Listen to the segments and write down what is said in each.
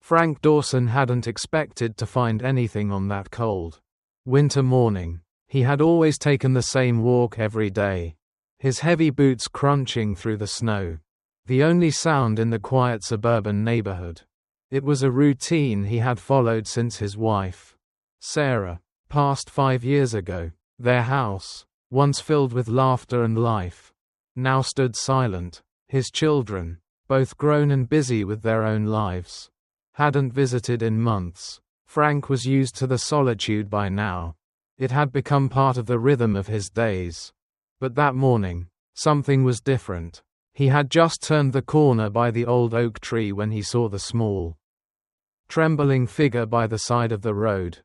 Frank Dawson hadn't expected to find anything on that cold winter morning. He had always taken the same walk every day, his heavy boots crunching through the snow, the only sound in the quiet suburban neighborhood. It was a routine he had followed since his wife, Sarah, passed 5 years ago. Their house, once filled with laughter and life, now stood silent. His children, both grown and busy with their own lives, hadn't visited in months. Frank was used to the solitude by now. It had become part of the rhythm of his days. But that morning, something was different. He had just turned the corner by the old oak tree when he saw the small, trembling figure by the side of the road.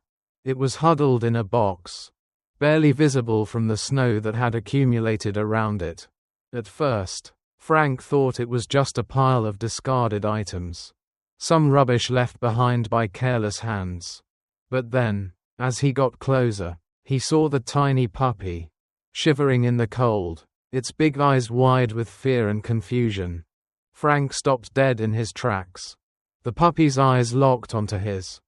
It was huddled in a box, barely visible from the snow that had accumulated around it. At first, Frank thought it was just a pile of discarded items, some rubbish left behind by careless hands. But then, as he got closer, he saw the tiny puppy, shivering in the cold, its big eyes wide with fear and confusion. Frank stopped dead in his tracks. The puppy's eyes locked onto his,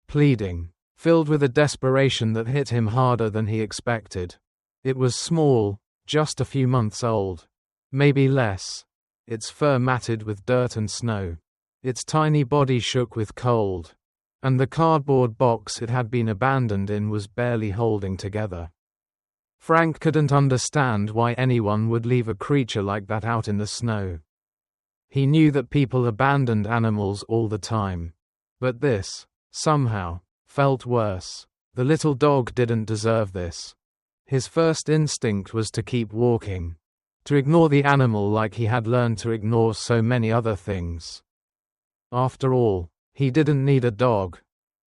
pleading, filled with a desperation that hit him harder than he expected. It was small, just a few months old, maybe less, its fur matted with dirt and snow. Its tiny body shook with cold, and the cardboard box it had been abandoned in was barely holding together. Frank couldn't understand why anyone would leave a creature like that out in the snow. He knew that people abandoned animals all the time. But this, somehow, felt worse. The little dog didn't deserve this. His first instinct was to keep walking, to ignore the animal like he had learned to ignore so many other things. After all, he didn't need a dog.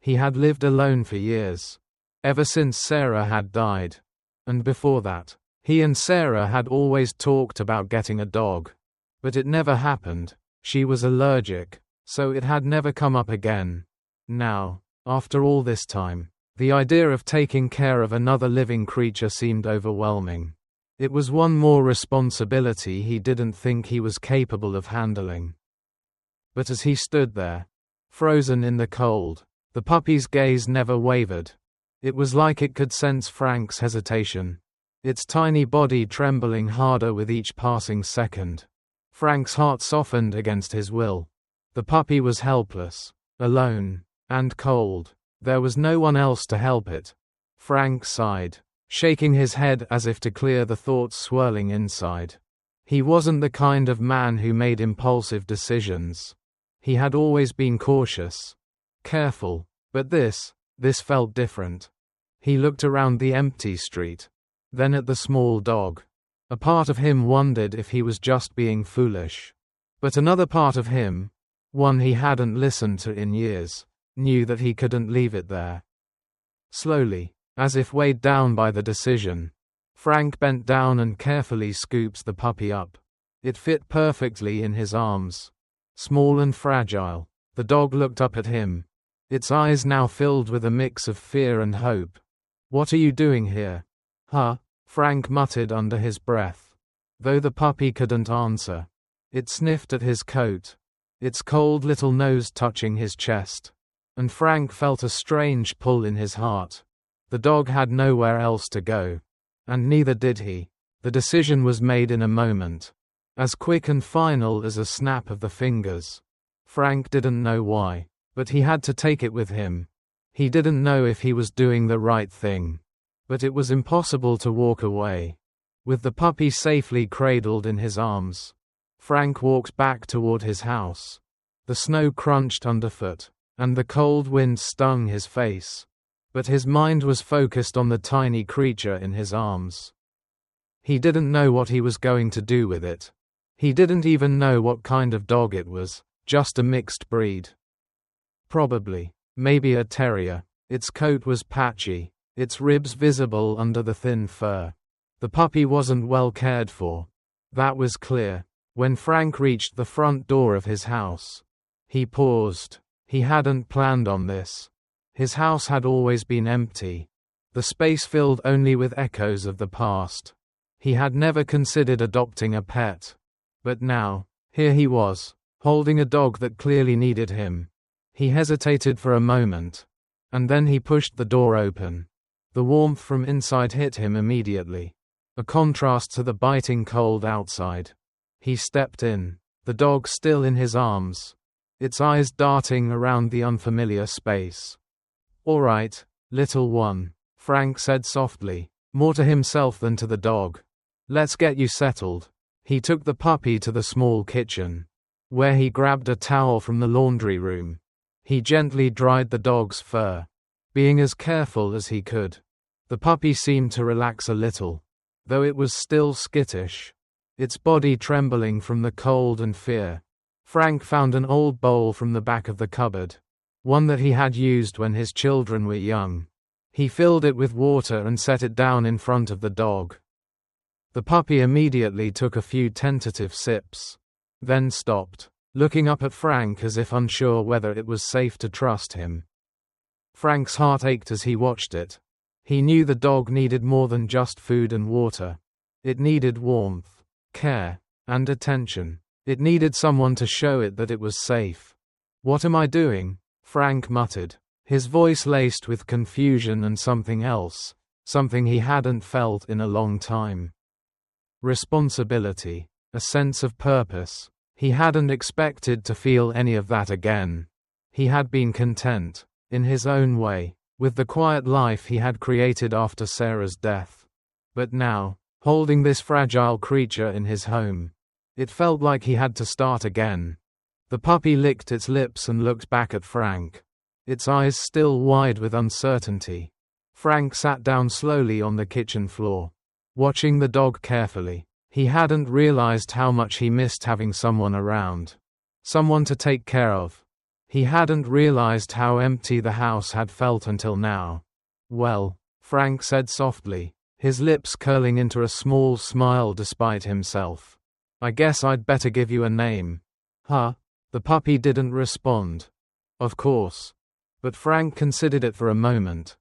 He had lived alone for years, ever since Sarah had died. And before that, he and Sarah had always talked about getting a dog. But it never happened. She was allergic, so it had never come up again. Now, after all this time, the idea of taking care of another living creature seemed overwhelming. It was one more responsibility he didn't think he was capable of handling. But as he stood there, frozen in the cold, the puppy's gaze never wavered. It was like it could sense Frank's hesitation, its tiny body trembling harder with each passing second. Frank's heart softened against his will. The puppy was helpless, alone, and cold. There was no one else to help it. Frank sighed, shaking his head as if to clear the thoughts swirling inside. He wasn't the kind of man who made impulsive decisions. He had always been cautious, careful, but this felt different. He looked around the empty street, then at the small dog. A part of him wondered if he was just being foolish. But another part of him, one he hadn't listened to in years, knew that he couldn't leave it there. Slowly, as if weighed down by the decision, Frank bent down and carefully scooped the puppy up. It fit perfectly in his arms. Small and fragile, the dog looked up at him, its eyes now filled with a mix of fear and hope. "What are you doing here?" "Huh?" Frank muttered under his breath. Though the puppy couldn't answer, it sniffed at his coat, its cold little nose touching his chest. And Frank felt a strange pull in his heart. The dog had nowhere else to go. And neither did he. The decision was made in a moment, as quick and final as a snap of the fingers. Frank didn't know why, but he had to take it with him. He didn't know if he was doing the right thing, but it was impossible to walk away. With the puppy safely cradled in his arms, Frank walked back toward his house. The snow crunched underfoot, and the cold wind stung his face. But his mind was focused on the tiny creature in his arms. He didn't know what he was going to do with it. He didn't even know what kind of dog it was, just a mixed breed. Probably, maybe a terrier. Its coat was patchy, its ribs visible under the thin fur. The puppy wasn't well cared for. That was clear. When Frank reached the front door of his house, he paused. He hadn't planned on this. His house had always been empty, the space filled only with echoes of the past. He had never considered adopting a pet. But now, here he was, holding a dog that clearly needed him. He hesitated for a moment. And then he pushed the door open. The warmth from inside hit him immediately. A contrast to the biting cold outside. He stepped in, the dog still in his arms, its eyes darting around the unfamiliar space. "All right, little one," Frank said softly, more to himself than to the dog. "Let's get you settled." He took the puppy to the small kitchen, where he grabbed a towel from the laundry room. He gently dried the dog's fur, being as careful as he could. The puppy seemed to relax a little, though it was still skittish, its body trembling from the cold and fear. Frank found an old bowl from the back of the cupboard, one that he had used when his children were young. He filled it with water and set it down in front of the dog. The puppy immediately took a few tentative sips, then stopped, looking up at Frank as if unsure whether it was safe to trust him. Frank's heart ached as he watched it. He knew the dog needed more than just food and water. It needed warmth, care, and attention. It needed someone to show it that it was safe. "What am I doing?" Frank muttered, his voice laced with confusion and something else, something he hadn't felt in a long time. Responsibility, a sense of purpose. He hadn't expected to feel any of that again. He had been content, in his own way, with the quiet life he had created after Sarah's death. But now, holding this fragile creature in his home, it felt like he had to start again. The puppy licked its lips and looked back at Frank, its eyes still wide with uncertainty. Frank sat down slowly on the kitchen floor, watching the dog carefully. He hadn't realized how much he missed having someone around, someone to take care of. He hadn't realized how empty the house had felt until now. "Well," Frank said softly, his lips curling into a small smile despite himself. "I guess I'd better give you a name." "Huh?" The puppy didn't respond. "Of course." But Frank considered it for a moment.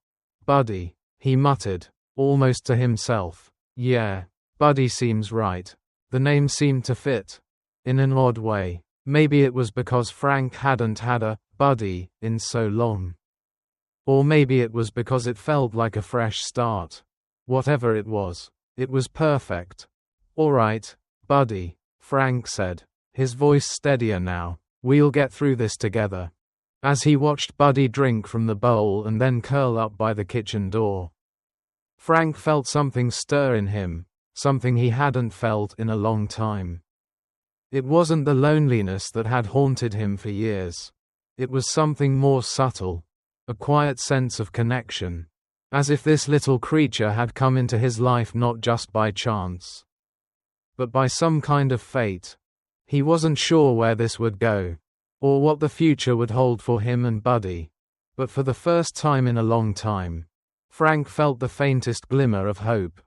"Buddy," he muttered, almost to himself. "Yeah, Buddy seems right." The name seemed to fit, in an odd way. Maybe it was because Frank hadn't had a buddy in so long. Or maybe it was because it felt like a fresh start. Whatever it was perfect. "All right, Buddy," Frank said, his voice steadier now. "We'll get through this together." As he watched Buddy drink from the bowl and then curl up by the kitchen door, Frank felt something stir in him, something he hadn't felt in a long time. It wasn't the loneliness that had haunted him for years. It was something more subtle, a quiet sense of connection, as if this little creature had come into his life not just by chance, but by some kind of fate. He wasn't sure where this would go, or what the future would hold for him and Buddy, but for the first time in a long time, Frank felt the faintest glimmer of hope.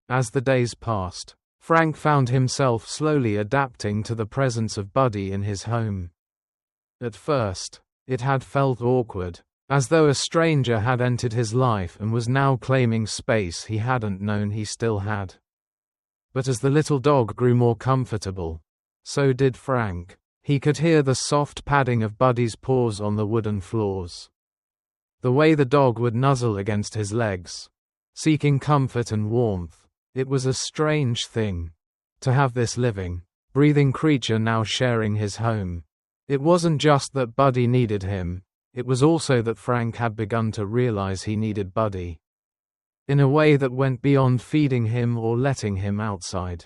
As the days passed, Frank found himself slowly adapting to the presence of Buddy in his home. At first, it had felt awkward, as though a stranger had entered his life and was now claiming space he hadn't known he still had. But as the little dog grew more comfortable, so did Frank. He could hear the soft padding of Buddy's paws on the wooden floors, the way the dog would nuzzle against his legs, seeking comfort and warmth. It was a strange thing to have this living, breathing creature now sharing his home. It wasn't just that Buddy needed him, it was also that Frank had begun to realize he needed Buddy, in a way that went beyond feeding him or letting him outside.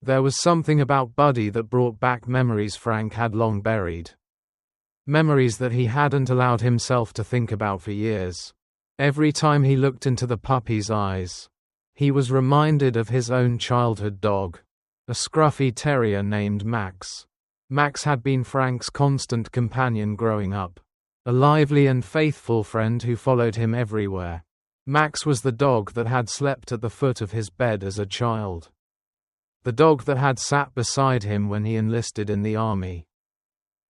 There was something about Buddy that brought back memories Frank had long buried. Memories that he hadn't allowed himself to think about for years. Every time he looked into the puppy's eyes, he was reminded of his own childhood dog, a scruffy terrier named Max. Max had been Frank's constant companion growing up, a lively and faithful friend who followed him everywhere. Max was the dog that had slept at the foot of his bed as a child. The dog that had sat beside him when he enlisted in the army.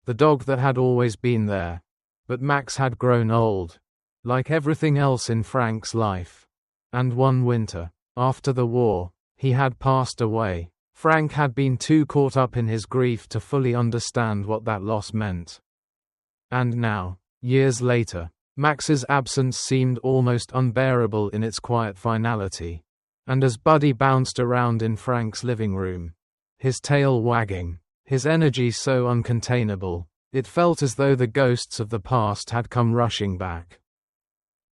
The dog that had always been there. But Max had grown old, like everything else in Frank's life. And one winter, after the war, he had passed away. Frank had been too caught up in his grief to fully understand what that loss meant. And now, years later, Max's absence seemed almost unbearable in its quiet finality. And as Buddy bounced around in Frank's living room, his tail wagging, his energy so uncontainable, it felt as though the ghosts of the past had come rushing back.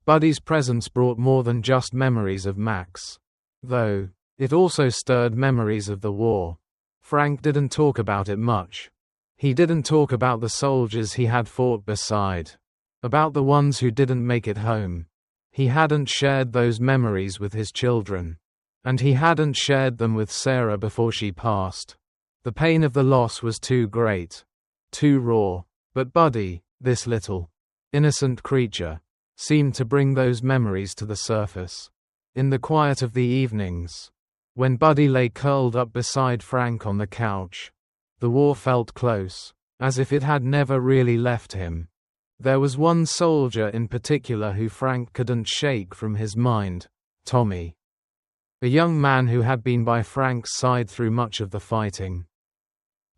Buddy's presence brought more than just memories of Max, though. It also stirred memories of the war. Frank didn't talk about it much. He didn't talk about the soldiers he had fought beside, about the ones who didn't make it home. He hadn't shared those memories with his children. And he hadn't shared them with Sarah before she passed. The pain of the loss was too great, too raw. But Buddy, this little, innocent creature, seemed to bring those memories to the surface. In the quiet of the evenings, when Buddy lay curled up beside Frank on the couch, the war felt close, as if it had never really left him. There was one soldier in particular who Frank couldn't shake from his mind, Tommy. A young man who had been by Frank's side through much of the fighting.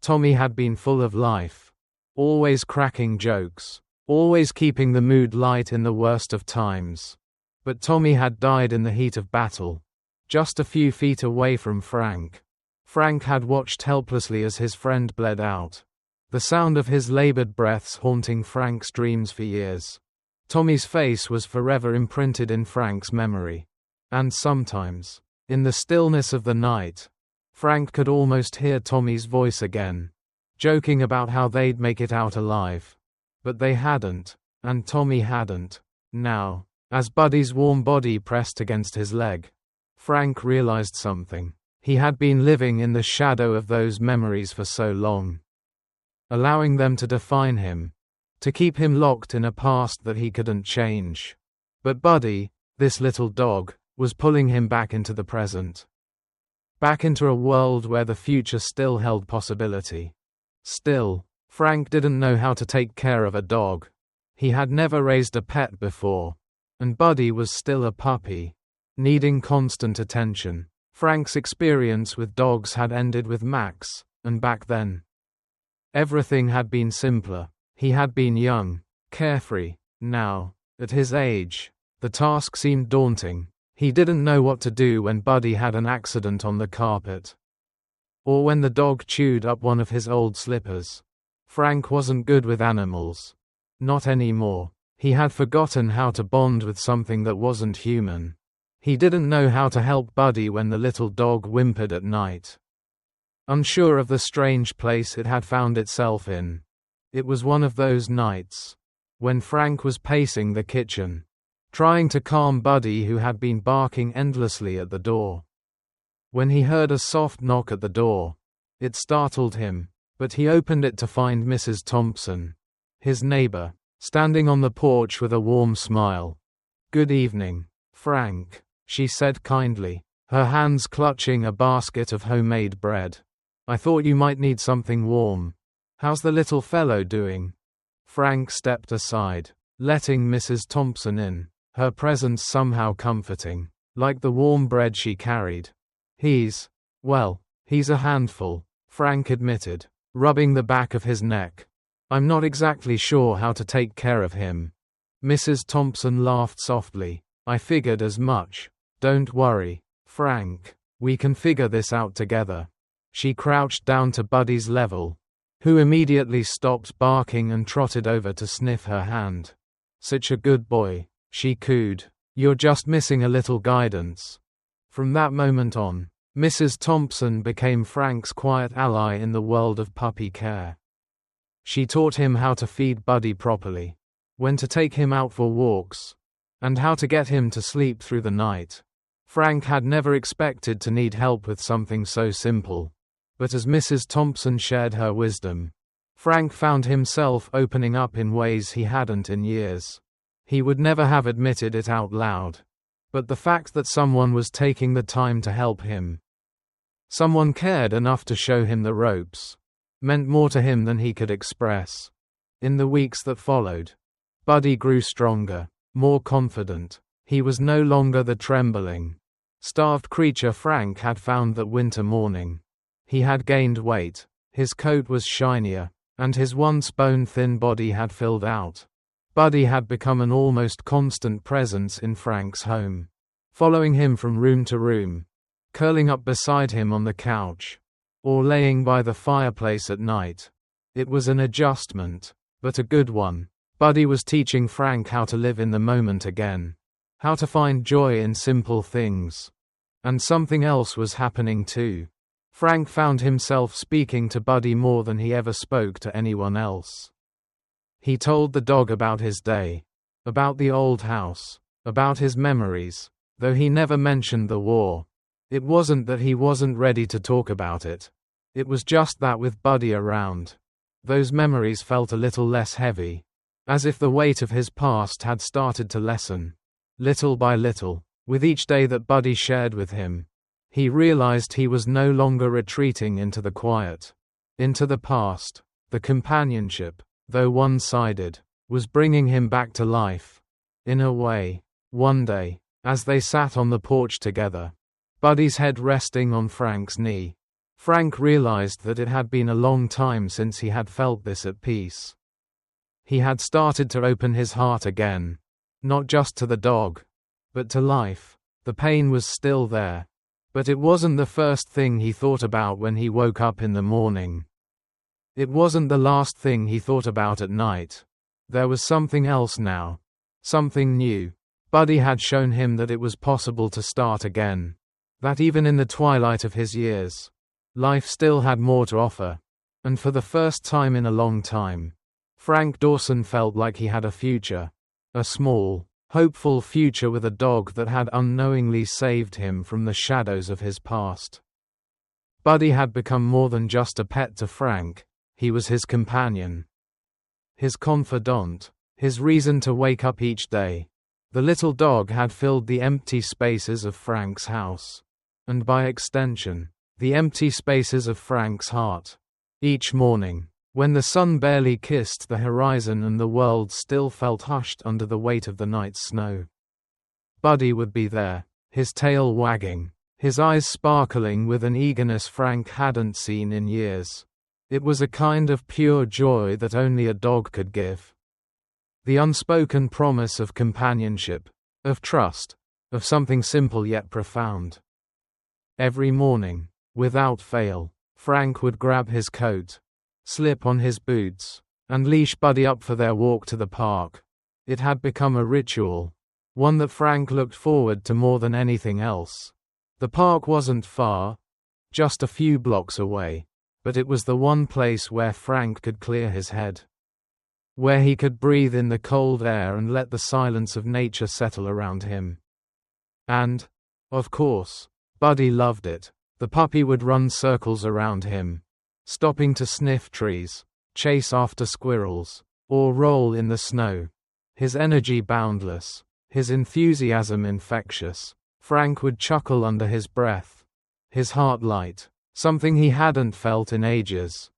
Tommy had been full of life, always cracking jokes, always keeping the mood light in the worst of times. But Tommy had died in the heat of battle, just a few feet away from Frank. Frank had watched helplessly as his friend bled out, the sound of his labored breaths haunting Frank's dreams for years. Tommy's face was forever imprinted in Frank's memory. And sometimes, in the stillness of the night, Frank could almost hear Tommy's voice again, joking about how they'd make it out alive. But they hadn't, and Tommy hadn't. Now, as Buddy's warm body pressed against his leg, Frank realized something. He had been living in the shadow of those memories for so long, allowing them to define him, to keep him locked in a past that he couldn't change. But Buddy, this little dog, was pulling him back into the present. Back into a world where the future still held possibility. Still, Frank didn't know how to take care of a dog. He had never raised a pet before. And Buddy was still a puppy, needing constant attention. Frank's experience with dogs had ended with Max, and back then, everything had been simpler. He had been young, carefree. Now, at his age, the task seemed daunting. He didn't know what to do when Buddy had an accident on the carpet, or when the dog chewed up one of his old slippers. Frank wasn't good with animals. Not anymore. He had forgotten how to bond with something that wasn't human. He didn't know how to help Buddy when the little dog whimpered at night, unsure of the strange place it had found itself in. It was one of those nights when Frank was pacing the kitchen, trying to calm Buddy who had been barking endlessly at the door, when he heard a soft knock at the door. It startled him, but he opened it to find Mrs. Thompson, his neighbor, standing on the porch with a warm smile. "Good evening, Frank," she said kindly, her hands clutching a basket of homemade bread. "I thought you might need something warm. How's the little fellow doing?" Frank stepped aside, letting Mrs. Thompson in, her presence somehow comforting, like the warm bread she carried. He's a handful," Frank admitted, rubbing the back of his neck. "I'm not exactly sure how to take care of him." Mrs. Thompson laughed softly. "I figured as much. Don't worry, Frank. We can figure this out together." She crouched down to Buddy's level, who immediately stopped barking and trotted over to sniff her hand. "Such a good boy," she cooed. "You're just missing a little guidance." From that moment on, Mrs. Thompson became Frank's quiet ally in the world of puppy care. She taught him how to feed Buddy properly, when to take him out for walks, and how to get him to sleep through the night. Frank had never expected to need help with something so simple. But as Mrs. Thompson shared her wisdom, Frank found himself opening up in ways he hadn't in years. He would never have admitted it out loud. But the fact that someone was taking the time to help him, someone cared enough to show him the ropes, meant more to him than he could express. In the weeks that followed, Buddy grew stronger, more confident. He was no longer the trembling, starved creature Frank had found that winter morning. He had gained weight. His coat was shinier, and his once bone-thin body had filled out. Buddy had become an almost constant presence in Frank's home, following him from room to room, curling up beside him on the couch, or laying by the fireplace at night. It was an adjustment, but a good one. Buddy was teaching Frank how to live in the moment again, how to find joy in simple things. And something else was happening too. Frank found himself speaking to Buddy more than he ever spoke to anyone else. He told the dog about his day, about the old house, about his memories, though he never mentioned the war. It wasn't that he wasn't ready to talk about it. It was just that with Buddy around, those memories felt a little less heavy, as if the weight of his past had started to lessen, little by little, with each day that Buddy shared with him. He realized he was no longer retreating into the quiet, into the past. The companionship, though one-sided, was bringing him back to life. In a way, one day, as they sat on the porch together, Buddy's head resting on Frank's knee, Frank realized that it had been a long time since he had felt this at peace. He had started to open his heart again, not just to the dog, but to life. The pain was still there, but it wasn't the first thing he thought about when he woke up in the morning. It wasn't the last thing he thought about at night. There was something else now, something new. Buddy had shown him that it was possible to start again, that even in the twilight of his years, life still had more to offer. And for the first time in a long time, Frank Dawson felt like he had a future, a small, hopeful future with a dog that had unknowingly saved him from the shadows of his past. Buddy had become more than just a pet to Frank. He was his companion, his confidant, his reason to wake up each day. The little dog had filled the empty spaces of Frank's house, and by extension, the empty spaces of Frank's heart. Each morning, when the sun barely kissed the horizon and the world still felt hushed under the weight of the night's snow, Buddy would be there, his tail wagging, his eyes sparkling with an eagerness Frank hadn't seen in years. It was a kind of pure joy that only a dog could give. The unspoken promise of companionship, of trust, of something simple yet profound. Every morning, without fail, Frank would grab his coat, slip on his boots, and leash Buddy up for their walk to the park. It had become a ritual, one that Frank looked forward to more than anything else. The park wasn't far, just a few blocks away, but it was the one place where Frank could clear his head, where he could breathe in the cold air and let the silence of nature settle around him. And, of course, Buddy loved it. The puppy would run circles around him, stopping to sniff trees, chase after squirrels, or roll in the snow. His energy boundless, his enthusiasm infectious. Frank would chuckle under his breath, his heart light, something he hadn't felt in ages.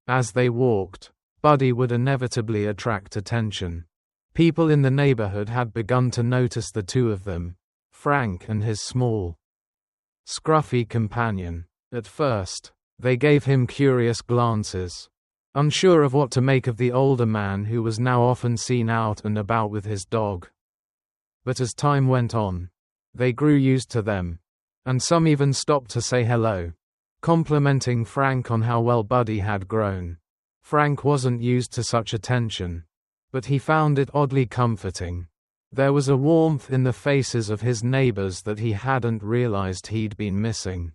As they walked, Buddy would inevitably attract attention. People in the neighborhood had begun to notice the two of them, Frank and his small, scruffy companion. At first, they gave him curious glances, unsure of what to make of the older man who was now often seen out and about with his dog. But as time went on, they grew used to them, and some even stopped to say hello, complimenting Frank on how well Buddy had grown. Frank wasn't used to such attention, but he found it oddly comforting. There was a warmth in the faces of his neighbors that he hadn't realized he'd been missing.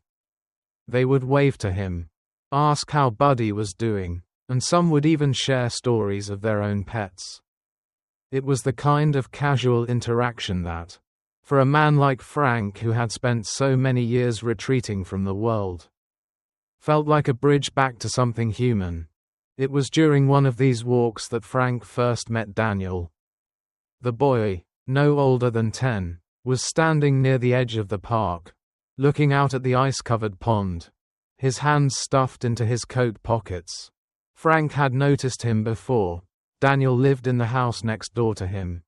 They would wave to him, ask how Buddy was doing, and some would even share stories of their own pets. It was the kind of casual interaction that, for a man like Frank who had spent so many years retreating from the world, felt like a bridge back to something human. It was during one of these walks that Frank first met Daniel. The boy, no older than 10, was standing near the edge of the park, looking out at the ice-covered pond, his hands stuffed into his coat pockets. Frank had noticed him before. Daniel lived in the house next door to him.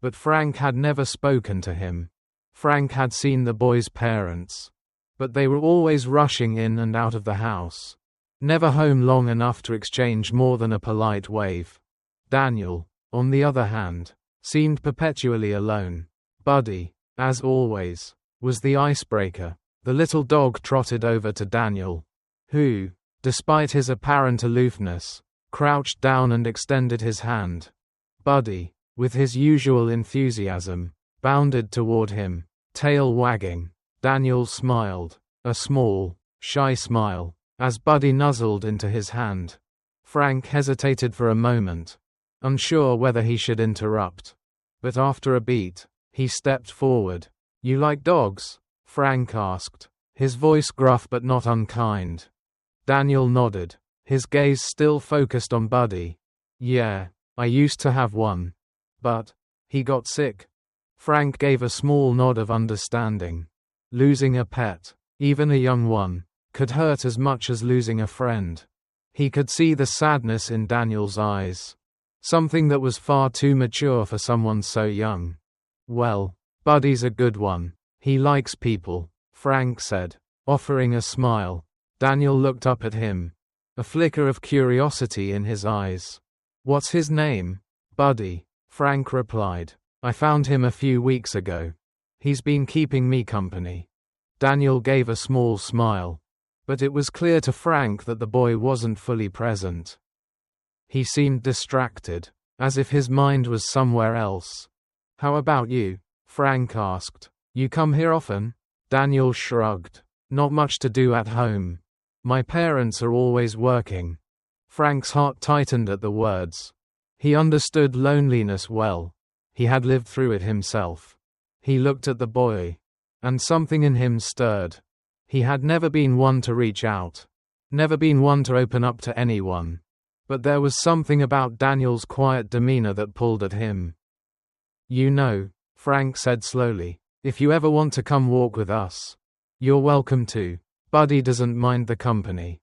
But Frank had never spoken to him. Frank had seen the boy's parents, but they were always rushing in and out of the house. never home long enough to exchange more than a polite wave. Daniel, on the other hand, seemed perpetually alone. Buddy, as always, was the icebreaker. The little dog trotted over to Daniel, who, despite his apparent aloofness, crouched down and extended his hand. Buddy, with his usual enthusiasm, bounded toward him, tail wagging. Daniel smiled, a small, shy smile, as Buddy nuzzled into his hand. Frank hesitated for a moment, unsure whether he should interrupt. But after a beat, he stepped forward. "You like dogs?" Frank asked, his voice gruff but not unkind. Daniel nodded, his gaze still focused on Buddy. "Yeah, I used to have one. But he got sick." Frank gave a small nod of understanding. Losing a pet, even a young one, could hurt as much as losing a friend. He could see the sadness in Daniel's eyes, something that was far too mature for someone so young. "Well, Buddy's a good one. He likes people," Frank said, offering a smile. Daniel looked up at him, a flicker of curiosity in his eyes. "What's his name?" "Buddy," Frank replied. "I found him a few weeks ago. He's been keeping me company." Daniel gave a small smile, but it was clear to Frank that the boy wasn't fully present. He seemed distracted, as if his mind was somewhere else. "How about you?" Frank asked. "You come here often?" Daniel shrugged. "Not much to do at home. My parents are always working." Frank's heart tightened at the words. He understood loneliness well. He had lived through it himself. He looked at the boy, and something in him stirred. He had never been one to reach out, never been one to open up to anyone. But there was something about Daniel's quiet demeanor that pulled at him. "You know," Frank said slowly, "if you ever want to come walk with us, you're welcome to. Buddy doesn't mind the company."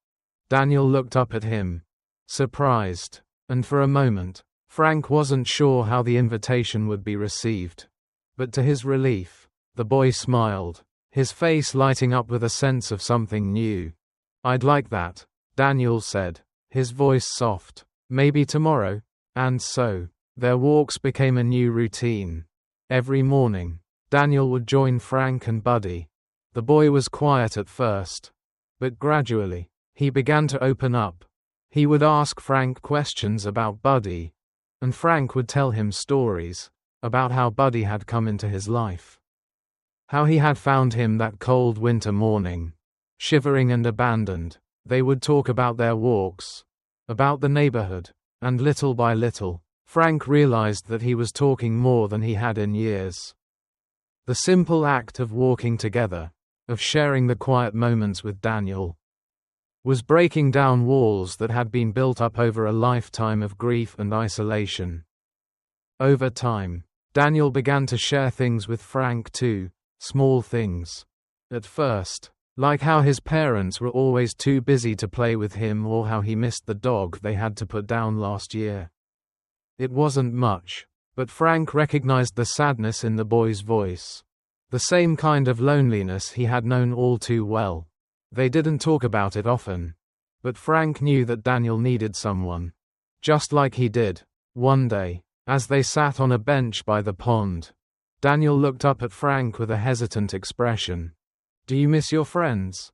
Daniel looked up at him, surprised, and for a moment, Frank wasn't sure how the invitation would be received. But to his relief, the boy smiled, his face lighting up with a sense of something new. "I'd like that," Daniel said, his voice soft. "Maybe tomorrow." And so, their walks became a new routine. Every morning, Daniel would join Frank and Buddy. The boy was quiet at first, but gradually, he began to open up. He would ask Frank questions about Buddy, and Frank would tell him stories about how Buddy had come into his life. How he had found him that cold winter morning, shivering and abandoned. They would talk about their walks, about the neighborhood, and little by little, Frank realized that he was talking more than he had in years. The simple act of walking together, of sharing the quiet moments with Daniel, was breaking down walls that had been built up over a lifetime of grief and isolation. Over time, Daniel began to share things with Frank too, small things. At first, like how his parents were always too busy to play with him or how he missed the dog they had to put down last year. It wasn't much, but Frank recognized the sadness in the boy's voice. The same kind of loneliness he had known all too well. They didn't talk about it often, but Frank knew that Daniel needed someone. Just like he did. One day, as they sat on a bench by the pond, Daniel looked up at Frank with a hesitant expression. "Do you miss your friends?"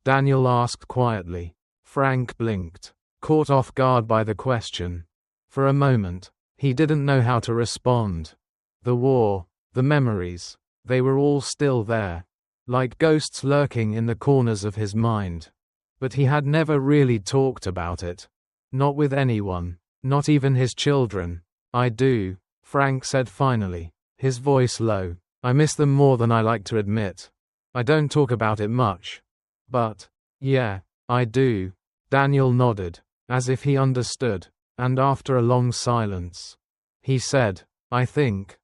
Daniel asked quietly. Frank blinked, caught off guard by the question. For a moment, he didn't know how to respond. The war, the memories, they were all still there, like ghosts lurking in the corners of his mind. But he had never really talked about it. Not with anyone, not even his children. "I do," Frank said finally, his voice low. "I miss them more than I like to admit. I don't talk about it much. But, yeah, I do." Daniel nodded, as if he understood, and after a long silence, he said, I think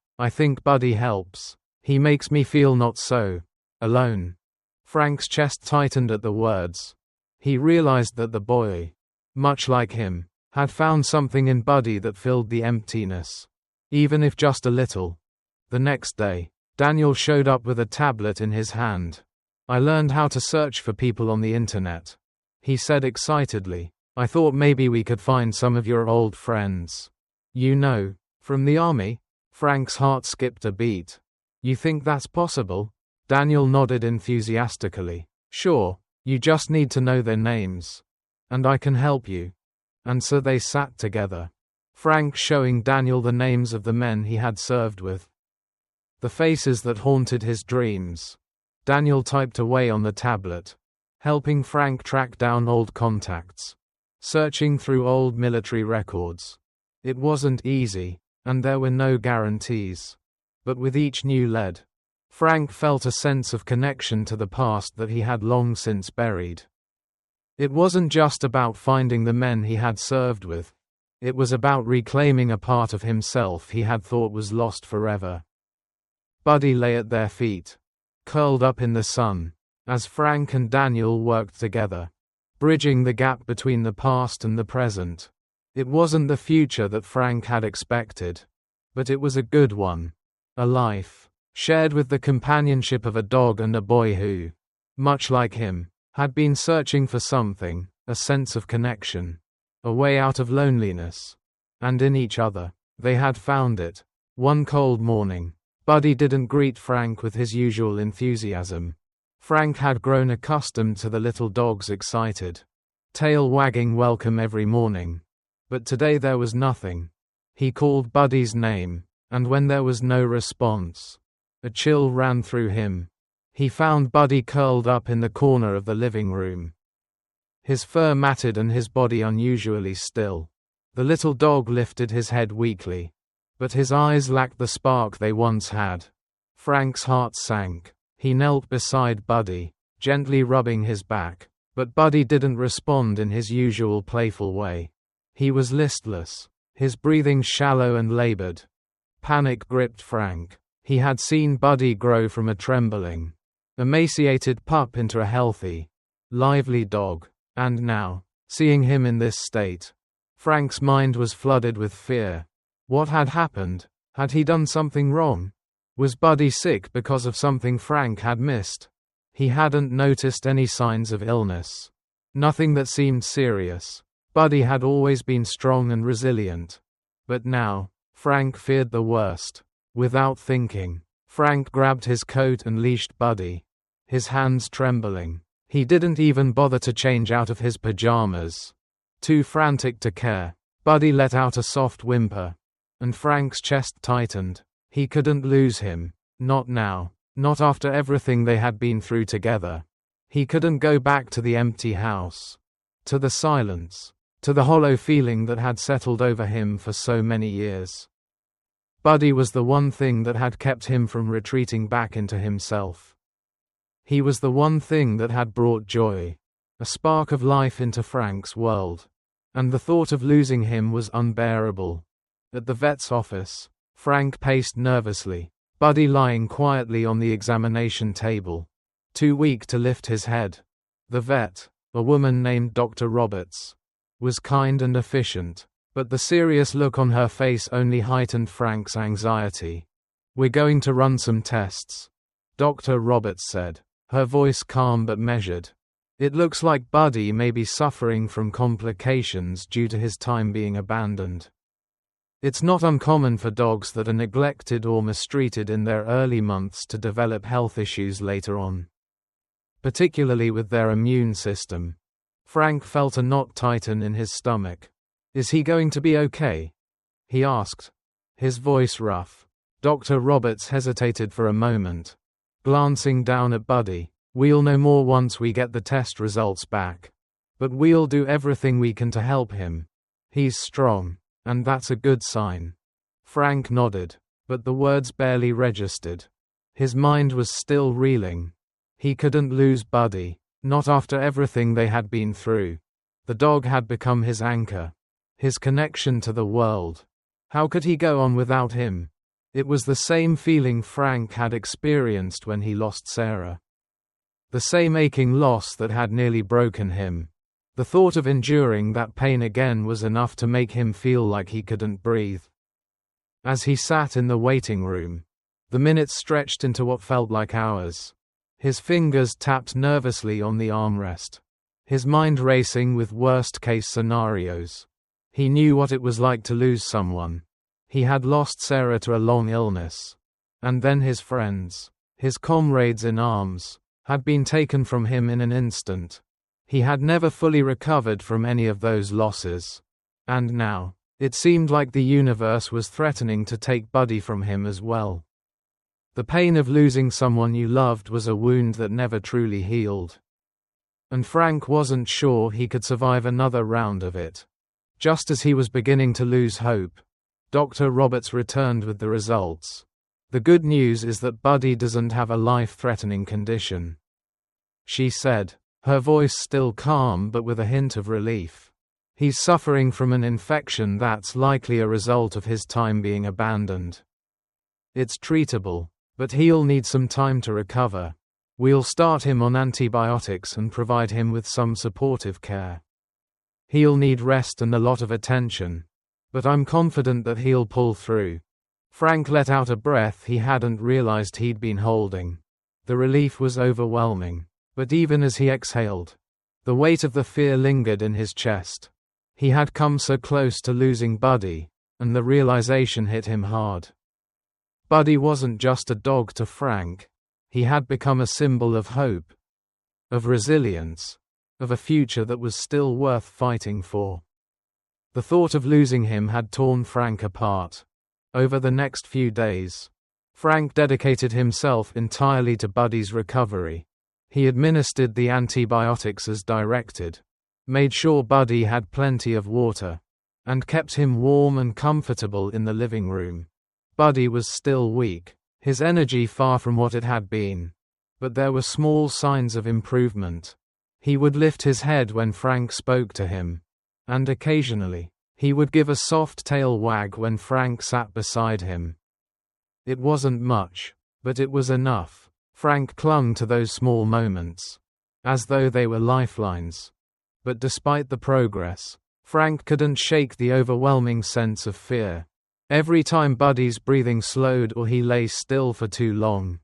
Buddy helps. He makes me feel not so alone." Frank's chest tightened at the words. He realized that the boy, much like him, had found something in Buddy that filled the emptiness, even if just a little. The next day, Daniel showed up with a tablet in his hand. "I learned how to search for people on the internet," he said excitedly. "I thought maybe we could find some of your old friends. You know, from the army?" Frank's heart skipped a beat. "You think that's possible?" Daniel nodded enthusiastically. "Sure, you just need to know their names. And I can help you." And so they sat together, Frank showing Daniel the names of the men he had served with. The faces that haunted his dreams. Daniel typed away on the tablet, helping Frank track down old contacts, searching through old military records. It wasn't easy, and there were no guarantees. But with each new lead, Frank felt a sense of connection to the past that he had long since buried. It wasn't just about finding the men he had served with. It was about reclaiming a part of himself he had thought was lost forever. Buddy lay at their feet, curled up in the sun, as Frank and Daniel worked together, bridging the gap between the past and the present. It wasn't the future that Frank had expected, but it was a good one. A life, shared with the companionship of a dog and a boy who, much like him, had been searching for something, a sense of connection, a way out of loneliness. And in each other, they had found it. One cold morning, Buddy didn't greet Frank with his usual enthusiasm. Frank had grown accustomed to the little dog's excited, tail-wagging welcome every morning. But today there was nothing. He called Buddy's name, and when there was no response, a chill ran through him. He found Buddy curled up in the corner of the living room, his fur matted and his body unusually still. The little dog lifted his head weakly, but his eyes lacked the spark they once had. Frank's heart sank. He knelt beside Buddy, gently rubbing his back, but Buddy didn't respond in his usual playful way. He was listless, his breathing shallow and labored. Panic gripped Frank. He had seen Buddy grow from a trembling, emaciated pup into a healthy, lively dog, and now, seeing him in this state, Frank's mind was flooded with fear. What had happened? Had he done something wrong? Was Buddy sick because of something Frank had missed? He hadn't noticed any signs of illness. Nothing that seemed serious. Buddy had always been strong and resilient. But now, Frank feared the worst. Without thinking, Frank grabbed his coat and leashed Buddy, his hands trembling. He didn't even bother to change out of his pajamas. Too frantic to care, Buddy let out a soft whimper, and Frank's chest tightened. He couldn't lose him. Not now. Not after everything they had been through together. He couldn't go back to the empty house, to the silence, to the hollow feeling that had settled over him for so many years. Buddy was the one thing that had kept him from retreating back into himself. He was the one thing that had brought joy, a spark of life into Frank's world, and the thought of losing him was unbearable. At the vet's office, Frank paced nervously, Buddy lying quietly on the examination table, too weak to lift his head. The vet, a woman named Dr. Roberts, was kind and efficient, but the serious look on her face only heightened Frank's anxiety. "We're going to run some tests," Dr. Roberts said, her voice calm but measured. "It looks like Buddy may be suffering from complications due to his time being abandoned. It's not uncommon for dogs that are neglected or mistreated in their early months to develop health issues later on, particularly with their immune system." Frank felt a knot tighten in his stomach. "Is he going to be okay?" he asked, his voice rough. Dr. Roberts hesitated for a moment, glancing down at Buddy. "We'll know more once we get the test results back. But we'll do everything we can to help him. He's strong, and that's a good sign." Frank nodded, but the words barely registered. His mind was still reeling. He couldn't lose Buddy, not after everything they had been through. The dog had become his anchor, his connection to the world. How could he go on without him? It was the same feeling Frank had experienced when he lost Sarah. The same aching loss that had nearly broken him. The thought of enduring that pain again was enough to make him feel like he couldn't breathe. As he sat in the waiting room, the minutes stretched into what felt like hours. His fingers tapped nervously on the armrest, his mind racing with worst-case scenarios. He knew what it was like to lose someone. He had lost Sarah to a long illness. And then his friends, his comrades in arms, had been taken from him in an instant. He had never fully recovered from any of those losses. And now, it seemed like the universe was threatening to take Buddy from him as well. The pain of losing someone you loved was a wound that never truly healed. And Frank wasn't sure he could survive another round of it. Just as he was beginning to lose hope, Dr. Roberts returned with the results. The good news is that Buddy doesn't have a life-threatening condition, she said, her voice still calm but with a hint of relief. He's suffering from an infection that's likely a result of his time being abandoned. It's treatable, but he'll need some time to recover. We'll start him on antibiotics and provide him with some supportive care. He'll need rest and a lot of attention, but I'm confident that he'll pull through. Frank let out a breath he hadn't realized he'd been holding. The relief was overwhelming, but even as he exhaled, the weight of the fear lingered in his chest. He had come so close to losing Buddy, and the realization hit him hard. Buddy wasn't just a dog to Frank. He had become a symbol of hope, of resilience, of a future that was still worth fighting for. The thought of losing him had torn Frank apart. Over the next few days, Frank dedicated himself entirely to Buddy's recovery. He administered the antibiotics as directed, made sure Buddy had plenty of water, and kept him warm and comfortable in the living room. Buddy was still weak, his energy far from what it had been. But there were small signs of improvement. He would lift his head when Frank spoke to him, and occasionally, he would give a soft tail wag when Frank sat beside him. It wasn't much, but it was enough. Frank clung to those small moments, as though they were lifelines. But despite the progress, Frank couldn't shake the overwhelming sense of fear. Every time Buddy's breathing slowed or he lay still for too long,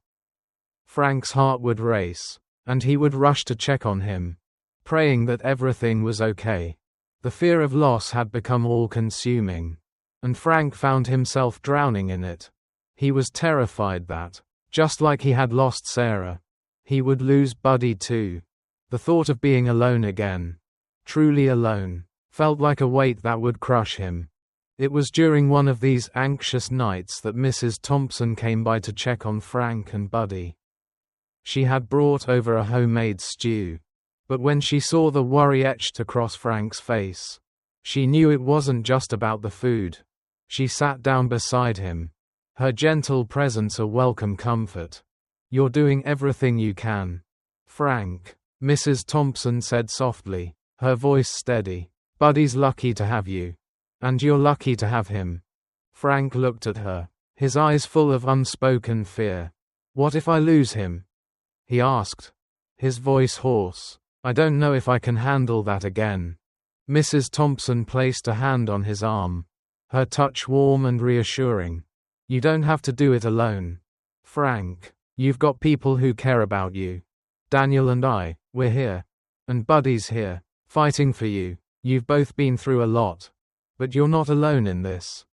Frank's heart would race, and he would rush to check on him, praying that everything was okay. The fear of loss had become all-consuming, and Frank found himself drowning in it. He was terrified that, just like he had lost Sarah, he would lose Buddy too. The thought of being alone again, truly alone, felt like a weight that would crush him. It was during one of these anxious nights that Mrs. Thompson came by to check on Frank and Buddy. She had brought over a homemade stew, but when she saw the worry etched across Frank's face, she knew it wasn't just about the food. She sat down beside him, her gentle presence a welcome comfort. "You're doing everything you can, Frank," Mrs. Thompson said softly, her voice steady. "Buddy's lucky to have you. And you're lucky to have him." Frank looked at her, his eyes full of unspoken fear. "What if I lose him?" he asked, his voice hoarse. "I don't know if I can handle that again." Mrs. Thompson placed a hand on his arm, her touch warm and reassuring. "You don't have to do it alone, Frank. You've got people who care about you. Daniel and I, we're here. And Buddy's here, fighting for you. You've both been through a lot. But you're not alone in this."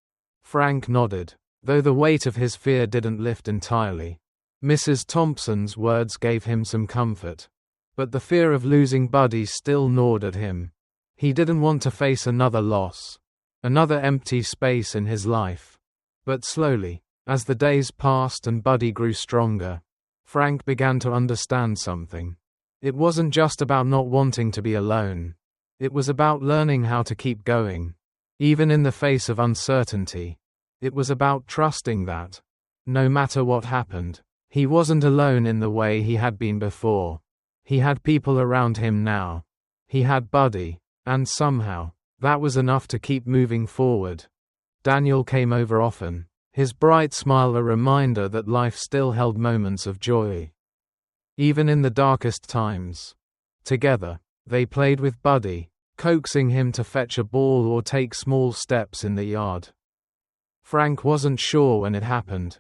Frank nodded, though the weight of his fear didn't lift entirely. Mrs. Thompson's words gave him some comfort. But the fear of losing Buddy still gnawed at him. He didn't want to face another loss, another empty space in his life. But slowly, as the days passed and Buddy grew stronger, Frank began to understand something. It wasn't just about not wanting to be alone. It was about learning how to keep going, even in the face of uncertainty. It was about trusting that, no matter what happened, he wasn't alone in the way he had been before. He had people around him now. He had Buddy, and somehow, that was enough to keep moving forward. Daniel came over often, his bright smile a reminder that life still held moments of joy, even in the darkest times. Together, they played with Buddy, coaxing him to fetch a ball or take small steps in the yard. Frank wasn't sure when it happened,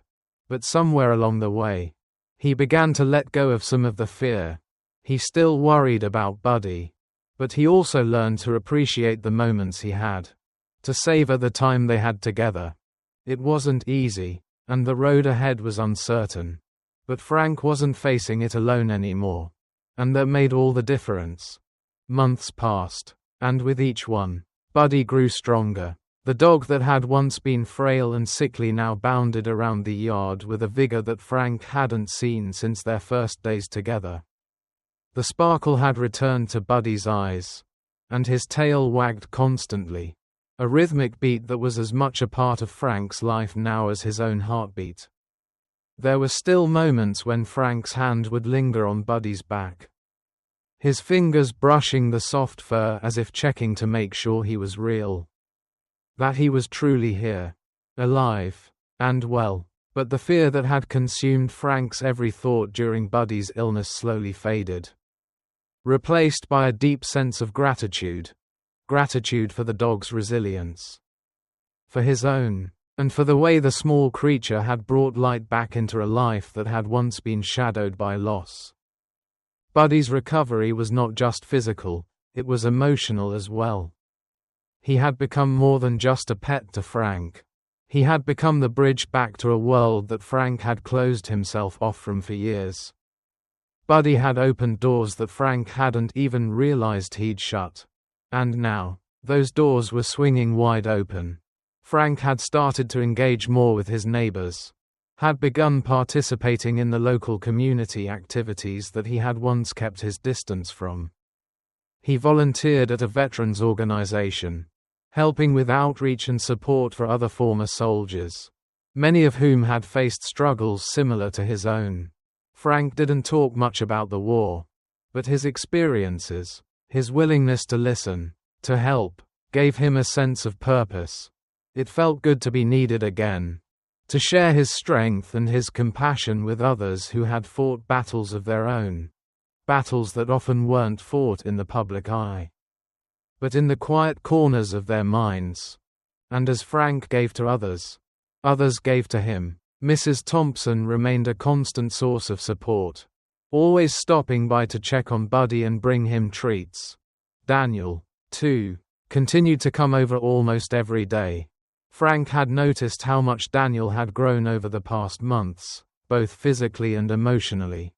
but somewhere along the way, he began to let go of some of the fear. He still worried about Buddy, But he also learned to appreciate the moments he had, to savor the time they had together. It wasn't easy, and the road ahead was uncertain. But Frank wasn't facing it alone anymore. And that made all the difference. Months passed, and with each one, Buddy grew stronger. The dog that had once been frail and sickly now bounded around the yard with a vigor that Frank hadn't seen since their first days together. The sparkle had returned to Buddy's eyes, and his tail wagged constantly, a rhythmic beat that was as much a part of Frank's life now as his own heartbeat. There were still moments when Frank's hand would linger on Buddy's back, his fingers brushing the soft fur as if checking to make sure he was real, that he was truly here, alive, and well. But the fear that had consumed Frank's every thought during Buddy's illness slowly faded, replaced by a deep sense of gratitude for the dog's resilience, for his own, and for the way the small creature had brought light back into a life that had once been shadowed by loss. Buddy's recovery was not just physical, it was emotional as well. He had become more than just a pet to Frank. He had become the bridge back to a world that Frank had closed himself off from for years. Buddy had opened doors that Frank hadn't even realized he'd shut. And now, those doors were swinging wide open. Frank had started to engage more with his neighbors, had begun participating in the local community activities that he had once kept his distance from. He volunteered at a veterans organization, helping with outreach and support for other former soldiers, many of whom had faced struggles similar to his own. Frank didn't talk much about the war, but his experiences, his willingness to listen, to help, gave him a sense of purpose. It felt good to be needed again, to share his strength and his compassion with others who had fought battles of their own, battles that often weren't fought in the public eye, but in the quiet corners of their minds. And as Frank gave to others, others gave to him. Mrs. Thompson remained a constant source of support, always stopping by to check on Buddy and bring him treats. Daniel, too, continued to come over almost every day. Frank had noticed how much Daniel had grown over the past months, both physically and emotionally.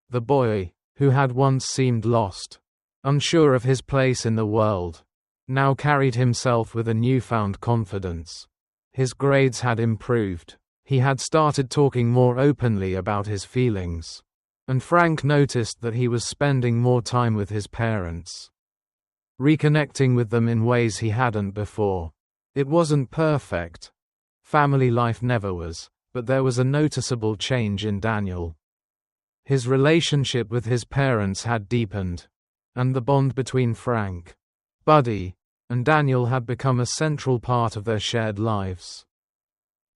The boy, who had once seemed lost, unsure of his place in the world, now carried himself with a newfound confidence. His grades had improved. He had started talking more openly about his feelings, and Frank noticed that he was spending more time with his parents, reconnecting with them in ways he hadn't before. It wasn't perfect. Family life never was, but there was a noticeable change in Daniel. His relationship with his parents had deepened, and the bond between Frank, Buddy, and Daniel had become a central part of their shared lives.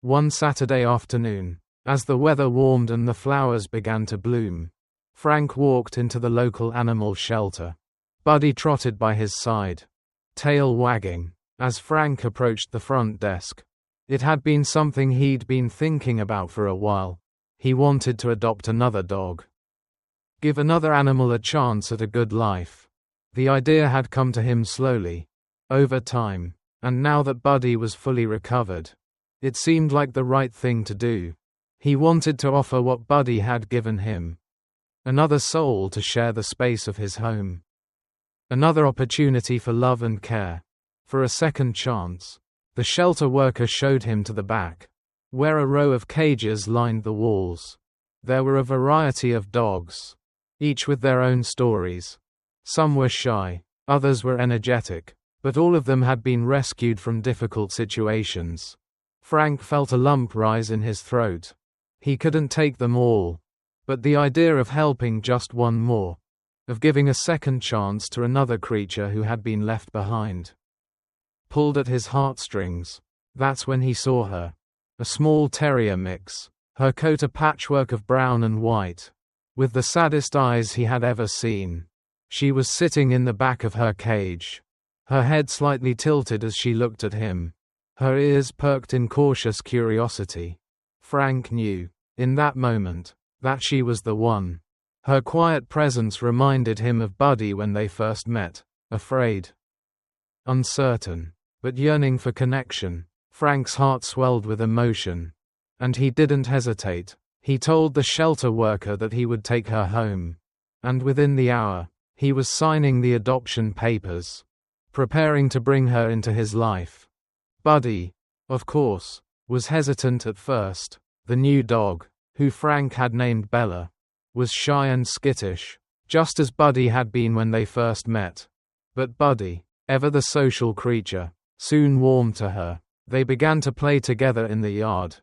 One Saturday afternoon, as the weather warmed and the flowers began to bloom, Frank walked into the local animal shelter. Buddy trotted by his side, tail wagging, as Frank approached the front desk. It had been something he'd been thinking about for a while. He wanted to adopt another dog. Give another animal a chance at a good life. The idea had come to him slowly, over time, and now that Buddy was fully recovered, it seemed like the right thing to do. He wanted to offer what Buddy had given him. Another soul to share the space of his home. Another opportunity for love and care. For a second chance. The shelter worker showed him to the back, where a row of cages lined the walls. There were a variety of dogs, each with their own stories. Some were shy, others were energetic, but all of them had been rescued from difficult situations. Frank felt a lump rise in his throat. He couldn't take them all, but the idea of helping just one more, of giving a second chance to another creature who had been left behind, pulled at his heartstrings. That's when he saw her. A small terrier mix, her coat a patchwork of brown and white, with the saddest eyes he had ever seen. She was sitting in the back of her cage, her head slightly tilted as she looked at him, her ears perked in cautious curiosity. Frank knew, in that moment, that she was the one. Her quiet presence reminded him of Buddy when they first met, afraid, uncertain, but yearning for connection. Frank's heart swelled with emotion. And he didn't hesitate. He told the shelter worker that he would take her home. And within the hour, he was signing the adoption papers, preparing to bring her into his life. Buddy, of course, was hesitant at first. The new dog, who Frank had named Bella, was shy and skittish, just as Buddy had been when they first met. But Buddy, ever the social creature, soon warmed to her. They began to play together in the yard,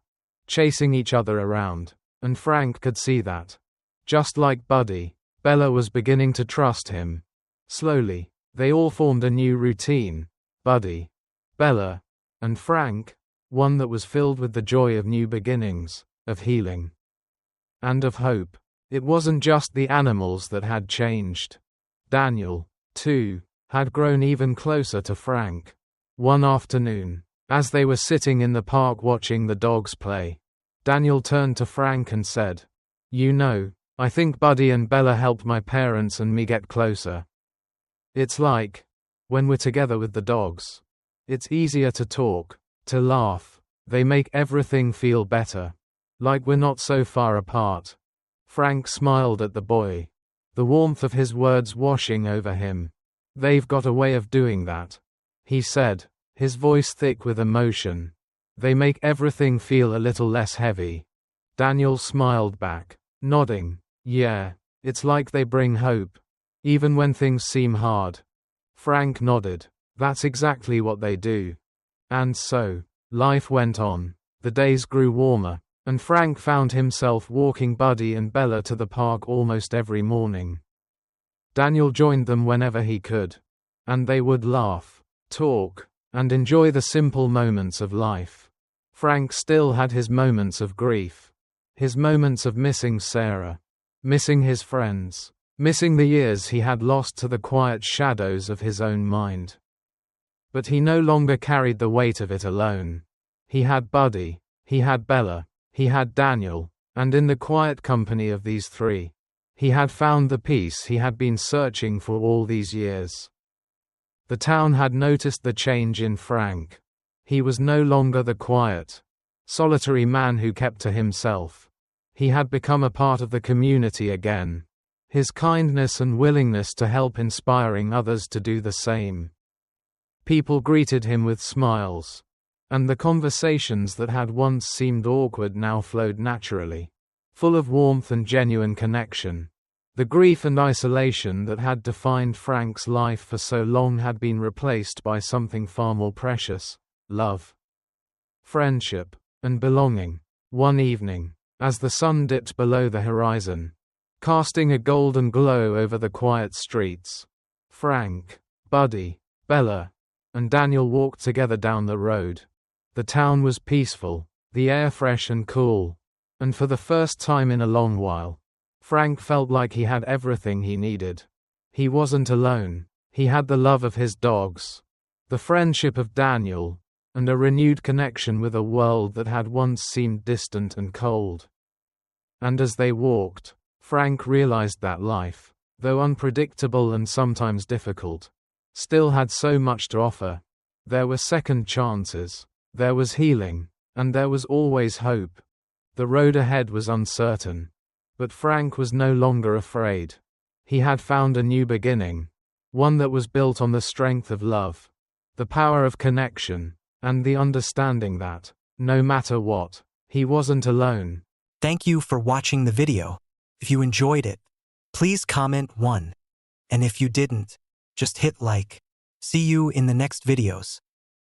chasing each other around, and Frank could see that. Just like Buddy, Bella was beginning to trust him. Slowly, they all formed a new routine: Buddy, Bella, and Frank, one that was filled with the joy of new beginnings, of healing, and of hope. It wasn't just the animals that had changed. Daniel, too, had grown even closer to Frank. One afternoon, as they were sitting in the park watching the dogs play, Daniel turned to Frank and said, "You know, I think Buddy and Bella helped my parents and me get closer. It's like, when we're together with the dogs, it's easier to talk, to laugh. They make everything feel better. Like we're not so far apart." Frank smiled at the boy, the warmth of his words washing over him. "They've got a way of doing that," he said, his voice thick with emotion. "They make everything feel a little less heavy." Daniel smiled back, nodding. "Yeah, it's like they bring hope, even when things seem hard." Frank nodded. "That's exactly what they do." And so, life went on. The days grew warmer, and Frank found himself walking Buddy and Bella to the park almost every morning. Daniel joined them whenever he could, and they would laugh, talk, and enjoy the simple moments of life. Frank still had his moments of grief, his moments of missing Sarah, missing his friends, missing the years he had lost to the quiet shadows of his own mind. But he no longer carried the weight of it alone. He had Buddy, he had Bella, he had Daniel, and in the quiet company of these three, he had found the peace he had been searching for all these years. The town had noticed the change in Frank. He was no longer the quiet, solitary man who kept to himself. He had become a part of the community again, his kindness and willingness to help inspiring others to do the same. People greeted him with smiles, and the conversations that had once seemed awkward now flowed naturally, full of warmth and genuine connection. The grief and isolation that had defined Frank's life for so long had been replaced by something far more precious: love, friendship, and belonging. One evening, as the sun dipped below the horizon, casting a golden glow over the quiet streets, Frank, Buddy, Bella, and Daniel walked together down the road. The town was peaceful, the air fresh and cool, and for the first time in a long while, Frank felt like he had everything he needed. He wasn't alone. He had the love of his dogs, the friendship of Daniel, and a renewed connection with a world that had once seemed distant and cold. And as they walked, Frank realized that life, though unpredictable and sometimes difficult, still had so much to offer. There were second chances, there was healing, and there was always hope. The road ahead was uncertain, but Frank was no longer afraid. He had found a new beginning, one that was built on the strength of love, the power of connection, and the understanding that, no matter what, he wasn't alone. Thank you for watching the video. If you enjoyed it, please comment 1. And if you didn't, just hit like. See you in the next videos.